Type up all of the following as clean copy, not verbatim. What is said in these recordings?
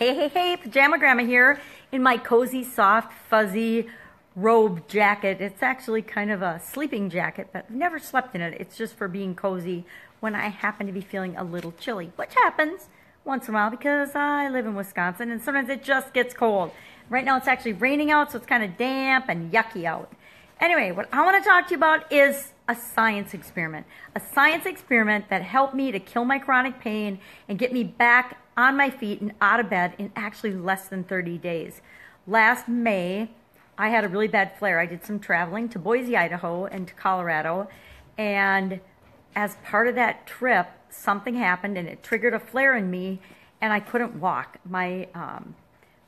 Hey, Pajama Grandma here in my cozy, soft, fuzzy robe jacket. It's actually kind of a sleeping jacket, but I've never slept in it. It's just for being cozy when I happen to be feeling a little chilly, which happens once in a while because I live in Wisconsin and sometimes it just gets cold. Right now it's actually raining out, so it's kind of damp and yucky out. Anyway, what I want to talk to you about is a science experiment. A science experiment that helped me to kill my chronic pain and get me back on my feet and out of bed in actually less than 30 days. Last May, I had a really bad flare. I did some traveling to Boise, Idaho and to Colorado, and as part of that trip, something happened and it triggered a flare in me and I couldn't walk. My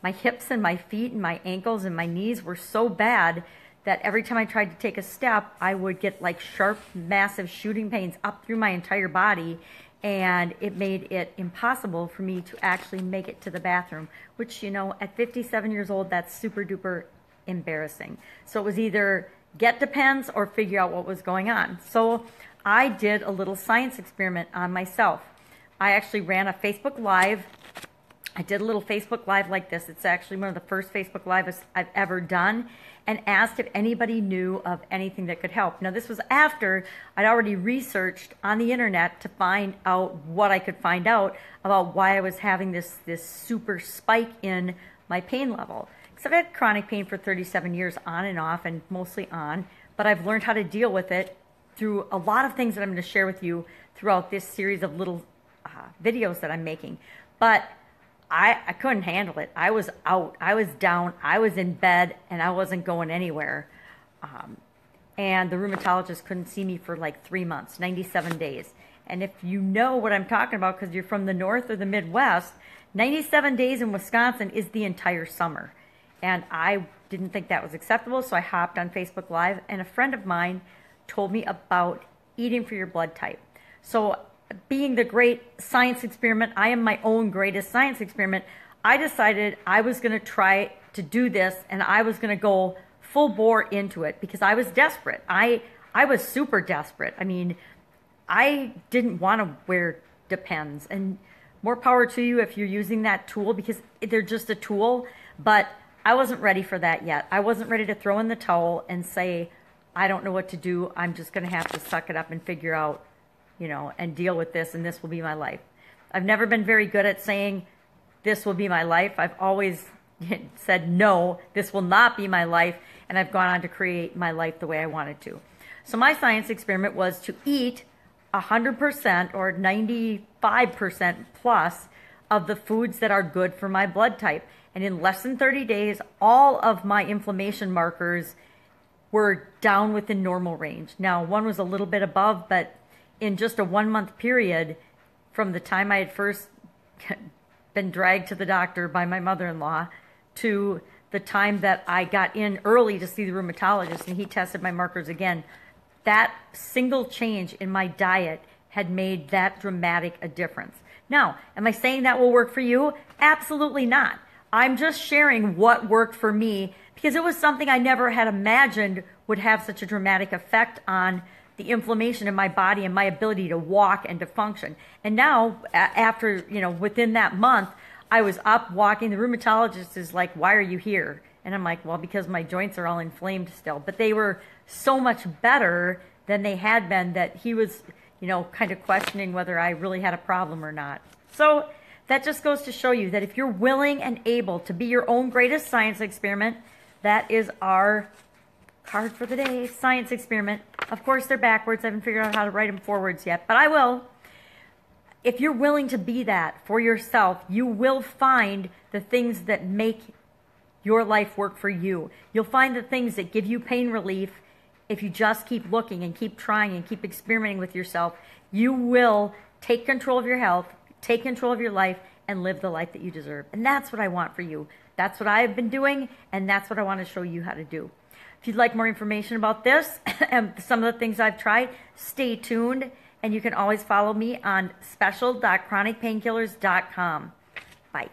hips and my feet and my ankles and my knees were so bad that every time I tried to take a step, I would get like sharp, massive shooting pains up through my entire body, and it made it impossible for me to actually make it to the bathroom, which, you know, at 57 years old, that's super duper embarrassing. So it was either get Depends or figure out what was going on. So I did a little science experiment on myself. I actually ran a Facebook Live. I did a little Facebook Live like this. It's actually one of the first Facebook Lives I've ever done, and asked if anybody knew of anything that could help. Now, this was after I'd already researched on the internet to find out what I could find out about why I was having this super spike in my pain level. Because I've had chronic pain for 37 years on and off, and mostly on, but I've learned how to deal with it through a lot of things that I'm going to share with you throughout this series of little videos that I'm making. But I couldn't handle it. I was out. I was down. I was in bed, and I wasn't going anywhere. And the rheumatologist couldn't see me for like 3 months, 97 days. And if you know what I'm talking about because you're from the North or the Midwest, 97 days in Wisconsin is the entire summer. And I didn't think that was acceptable, so I hopped on Facebook Live, and a friend of mine told me about eating for your blood type. So being the great science experiment, I am my own greatest science experiment, I decided I was going to try to do this, and I was going to go full bore into it because I was desperate. I was super desperate. I mean, I didn't want to wear Depends, and more power to you if you're using that tool because they're just a tool, but I wasn't ready for that yet. I wasn't ready to throw in the towel and say, I don't know what to do. I'm just going to have to suck it up and figure out, you know, and deal with this, and this will be my life. I've never been very good at saying this will be my life. I've always said, no, this will not be my life, and I've gone on to create my life the way I wanted to. So my science experiment was to eat 100% or 95% plus of the foods that are good for my blood type. And in less than 30 days, all of my inflammation markers were down within normal range. Now, one was a little bit above, but in just a 1 month period from the time I had first been dragged to the doctor by my mother-in-law to the time that I got in early to see the rheumatologist and he tested my markers again, that single change in my diet had made that dramatic a difference. Now, am I saying that will work for you? Absolutely not. I'm just sharing what worked for me because it was something I never had imagined would have such a dramatic effect on the inflammation in my body and my ability to walk and to function. And now, after, you know, within that month, I was up walking. The rheumatologist is like, why are you here? And I'm like, well, because my joints are all inflamed still. But they were so much better than they had been that he was, you know, kind of questioning whether I really had a problem or not. So that just goes to show you that if you're willing and able to be your own greatest science experiment, that is our card for the day, science experiment. Of course, they're backwards. I haven't figured out how to write them forwards yet, but I will. If you're willing to be that for yourself, you will find the things that make your life work for you. You'll find the things that give you pain relief. If you just keep looking and keep trying and keep experimenting with yourself, you will take control of your health, take control of your life, and live the life that you deserve. And that's what I want for you. That's what I've been doing, and that's what I want to show you how to do. If you'd like more information about this and some of the things I've tried, stay tuned, and you can always follow me on special.chronicpainkillers.com. Bye.